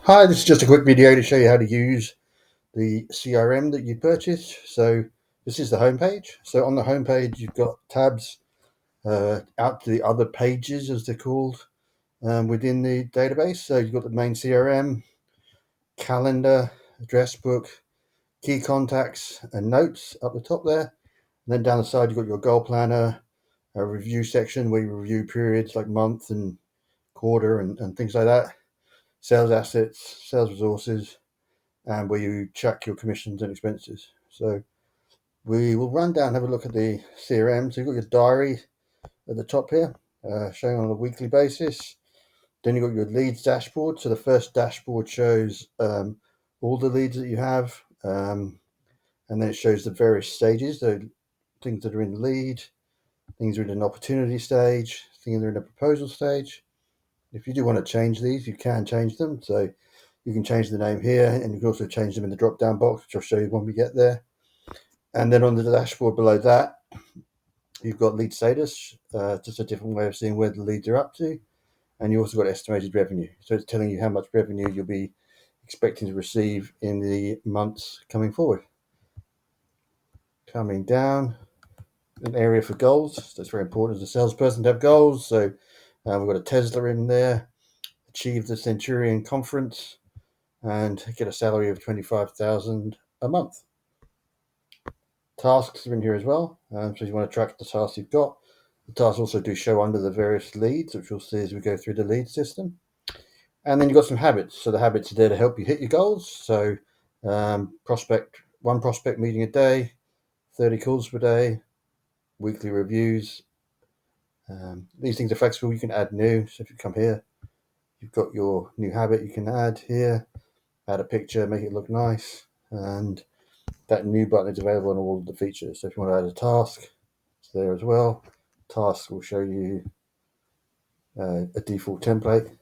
Hi, this is just a quick video to show you how to use the CRM that you purchased. So this is the home page. So on the home page, you've got tabs out to the other pages, as they're called, within the database. So you've got the main CRM, calendar, address book, key contacts, and notes up the top there. And then down the side, you've got your goal planner, a review section where you review periods like month and quarter and things like that, sales assets, sales resources, and where you track your commissions and expenses. So we will run down and have a look at the CRM. So you've got your diary at the top here, showing on a weekly basis. Then you've got your leads dashboard. So the first dashboard shows all the leads that you have, and then it shows the various stages. So things that are in the lead, things that are in an opportunity stage, things that are in a proposal stage. If you do want to change these, you can change them. So you can change the name here, and you can also change them in the drop-down box, which I'll show you when we get there. And then on the dashboard below that, you've got lead status, just a different way of seeing where the leads are up to. And you also got estimated revenue. So it's telling you how much revenue you'll be expecting to receive in the months coming forward. Coming down, an area for goals. That's very important as a salesperson to have goals. So we've got a Tesla in there, achieve the Centurion Conference, and get a salary of $25,000 a month. Tasks are in here as well. So you want to track the tasks you've got. The tasks also do show under the various leads, which we'll see as we go through the lead system. And then you've got some habits. So the habits are there to help you hit your goals. So one prospect meeting a day, 30 calls per day, weekly reviews. These things are flexible. You can add new. So if you come here, you've got your new habit you can add here. Add a picture, make it look nice. And that new button is available on all of the features. So if you want to add a task, it's there as well. Tasks will show you a default template.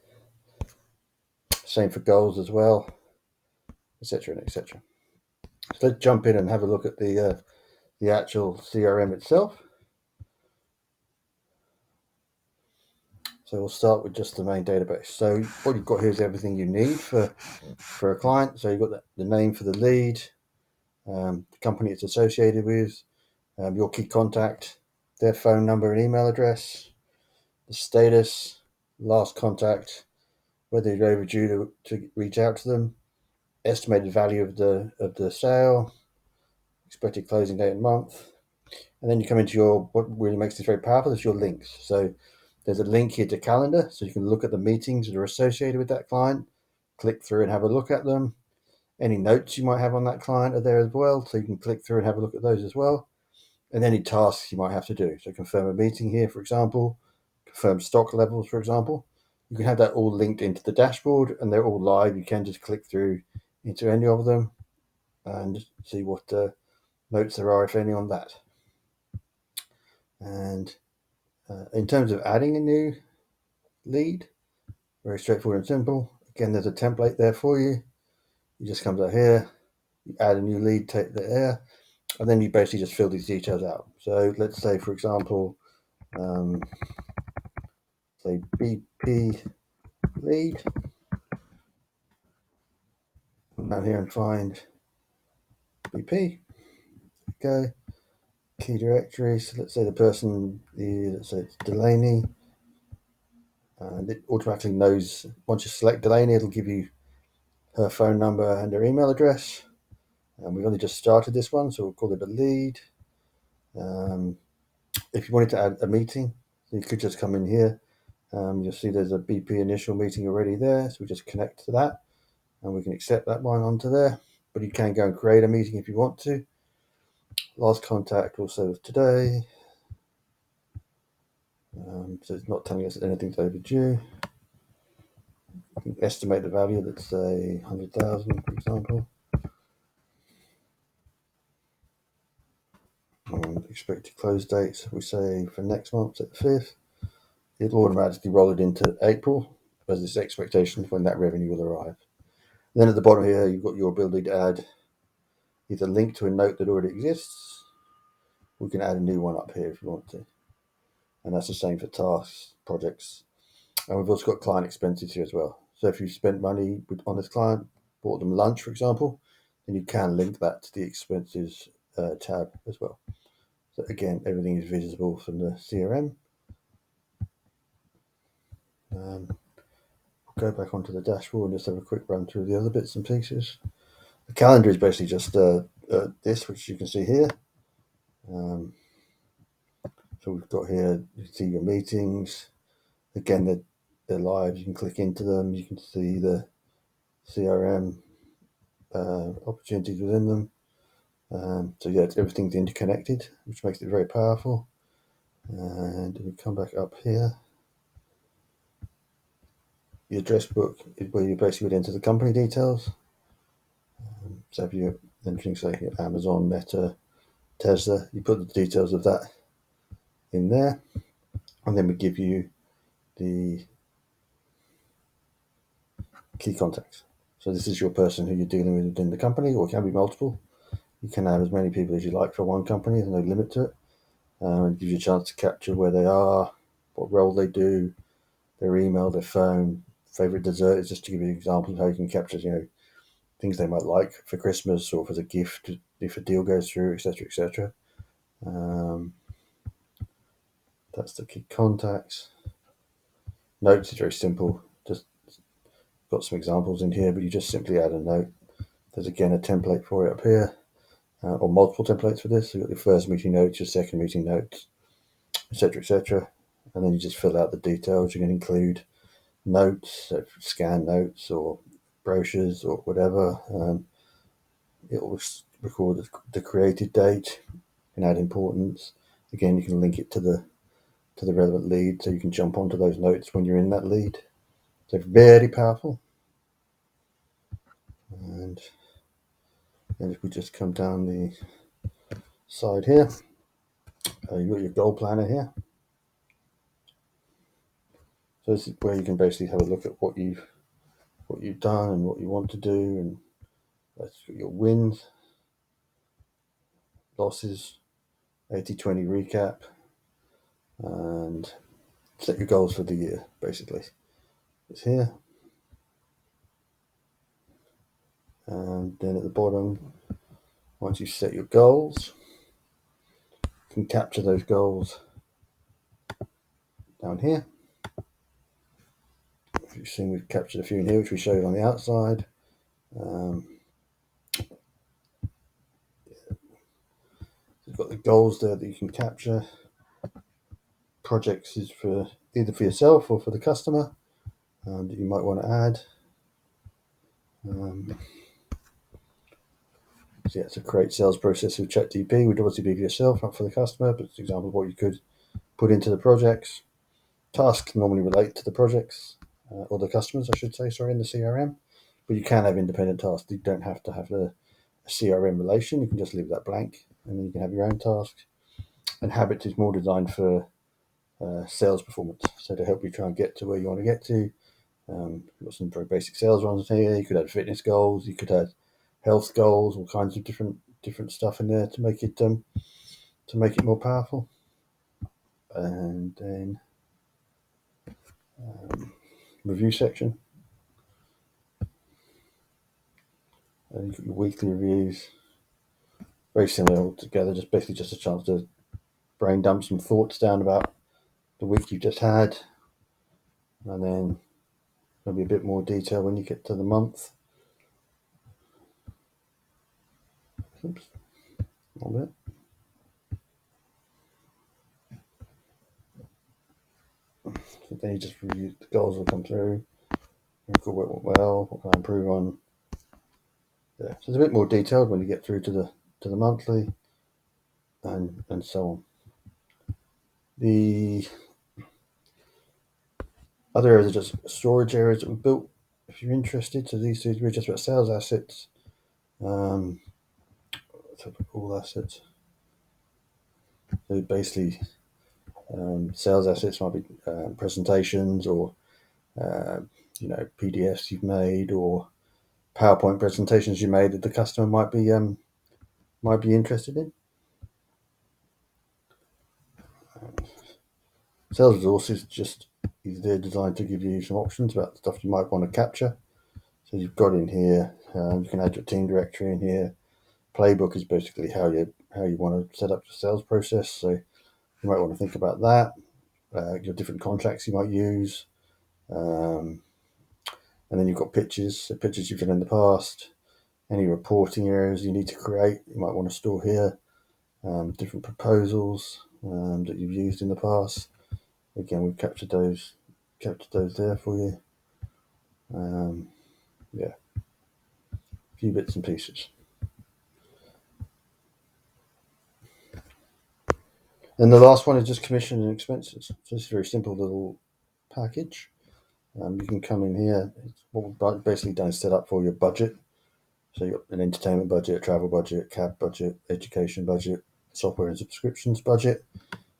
Same for goals as well, etc. and etc. So let's jump in and have a look at the actual CRM itself. So we'll start with just the main database. So what you've got here is everything you need for a client. So you've got the name for the lead, the company it's associated with, your key contact, their phone number and email address, the status, last contact, whether you're overdue to reach out to them, estimated value of the sale, expected closing date and month. And then you come into what really makes this very powerful is your links. So there's a link here to calendar, so you can look at the meetings that are associated with that client, click through and have a look at them. Any notes you might have on that client are there as well, so you can click through and have a look at those as well. And any tasks you might have to do. So confirm a meeting here, for example, confirm stock levels, for example. You can have that all linked into the dashboard, and they're all live. You can just click through into any of them and see what notes there are, if any, on that. And in terms of adding a new lead, very straightforward and simple. Again, there's a template there for you. You just come to here, you add a new lead, take the air, and then you basically just fill these details out. So let's say, for example, say BP lead. Come down here and find BP. Okay. Key directory. So let's say the person, let's say it's Delaney. And it automatically knows, once you select Delaney, it'll give you her phone number and her email address. And we've only just started this one, so we'll call it a lead. If you wanted to add a meeting, you could just come in here. You'll see there's a BP initial meeting already there, so we just connect to that, and we can accept that one onto there. But you can go and create a meeting if you want to. Last contact also today. So it's not telling us that anything's overdue. I can estimate the value, let's say 100,000, for example. Expected close dates, we say for next month at the 5th. It'll automatically roll it into April as its expectation of when that revenue will arrive. And then at the bottom here, you've got your ability to add either a link to a note that already exists. We can add a new one up here if you want to. And that's the same for tasks, projects. And we've also got client expenses here as well. So if you spent money on this client, bought them lunch, for example, then you can link that to the expenses tab as well. So again, everything is visible from the CRM. Go back onto the dashboard and just have a quick run through the other bits and pieces. The calendar is basically just this, which you can see here. So we've got here, you see your meetings. Again, they're live. You can click into them. You can see the CRM opportunities within them. So yeah, everything's interconnected, which makes it very powerful. And we come back up here. The address book is where you basically would enter the company details. So if you're entering, say, Amazon, Meta, Tesla, you put the details of that in there, and then we give you the key contacts. So this is your person who you're dealing with within the company, or it can be multiple. You can have as many people as you like for one company. There's no limit to it. It gives you a chance to capture where they are, what role they do, their email, their phone, favorite dessert. It's just to give you an example of how you can capture, things they might like for Christmas or for the gift if a deal goes through, etc., etc. That's the key contacts. Notes is very simple. Just got some examples in here, but you just simply add a note. There's again a template for it up here, or multiple templates for this. So you've got your first meeting notes, your second meeting notes, etc., etc. And then you just fill out the details. You can include notes, so scan notes or brochures or whatever. It'll record the created date and add importance. Again, you can link it to the relevant lead, so you can jump onto those notes when you're in that lead. So very powerful. And then if we just come down the side here, you've got your goal planner here. So this is where you can basically have a look at what you've done and what you want to do, and that's your wins, losses, 80-20 recap, and set your goals for the year. Basically, it's here, and then at the bottom, once you set your goals, you can capture those goals down here. You've seen we've captured a few in here, which we showed on the outside. You've got the goals there that you can capture. Projects is for either for yourself or for the customer that you might want to add. So yeah, it's a create sales process with ChatGPT. Would obviously be for yourself, not for the customer, but it's an example of what you could put into the projects. Tasks normally relate to the projects or the customers, I should say, in the CRM. But you can have independent tasks. You don't have to have a CRM relation. You can just leave that blank, and then you can have your own tasks. And habits is more designed for sales performance, so to help you try and get to where you want to get to. You've got some very basic sales ones here. You could add fitness goals. You could add health goals. All kinds of different stuff in there to make it more powerful. And then review section. And you've got your weekly reviews. Very similar altogether. Just basically just a chance to brain dump some thoughts down about the week you've just had, and then maybe a bit more detail when you get to the month. Oops, a little bit. So then you just review the goals will come through. What went well, what can I improve on? Yeah, so it's a bit more detailed when you get through to the monthly, and so on. The other areas are just storage areas that we built. If you're interested, so these two are just about sales assets. All assets. So basically, sales assets might be presentations or PDFs you've made or PowerPoint presentations you made that the customer might be interested in. Sales resources, just They're designed to give you some options about stuff you might want to capture. So you've got in here, you can add your team directory in here. Playbook is basically how you want to set up your sales process. So you might want to think about that. Your different contracts you might use, and then you've got pictures, so pictures you've done in the past. Any reporting areas you need to create, you might want to store here. Different proposals that you've used in the past. Again, we've captured those there for you. Yeah, a few bits and pieces. And the last one is just commission and expenses. So it's a very simple little package. You can come in here. What we've basically done is set up for your budget. So you've got an entertainment budget, travel budget, cab budget, education budget, software and subscriptions budget.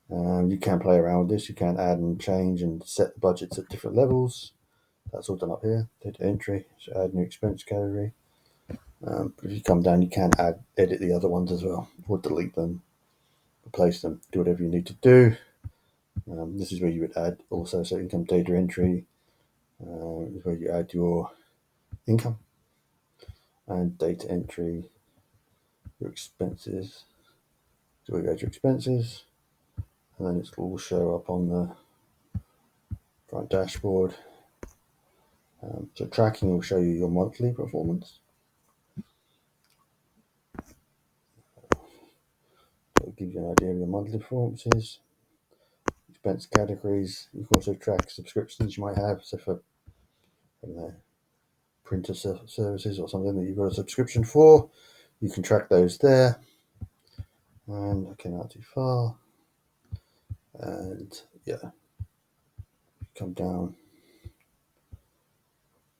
You can play around with this. You can add and change and set the budgets at different levels. That's all done up here. Data entry, so add new expense category. If you come down, you can edit the other ones as well, or delete them, replace them, do whatever you need to do. This is where you would add also, so income data entry is where you add your income, and data entry, your expenses. So we go to your expenses, and then it will all show up on the front dashboard. So tracking will show you your monthly performance. So it'll give you an idea of your monthly performances. Expense categories. You can also track subscriptions you might have. So for printer services or something that you've got a subscription for, you can track those there. And okay, not too far. And yeah, come down.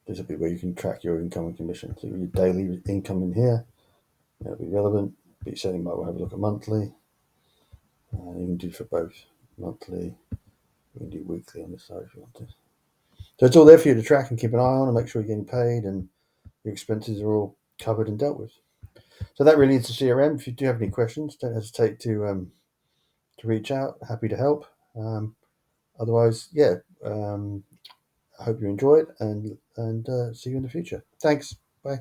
This will be where you can track your income and commission. So your daily income in here, that'll be relevant. But you certainly might want to have a look at monthly. You can do for both monthly. You can do weekly on this side if you want to. So it's all there for you to track and keep an eye on and make sure you're getting paid and your expenses are all covered and dealt with. So that really is the CRM. If you do have any questions, don't hesitate to reach out. Happy to help. Otherwise, yeah, I hope you enjoy it and see you in the future. Thanks. Bye.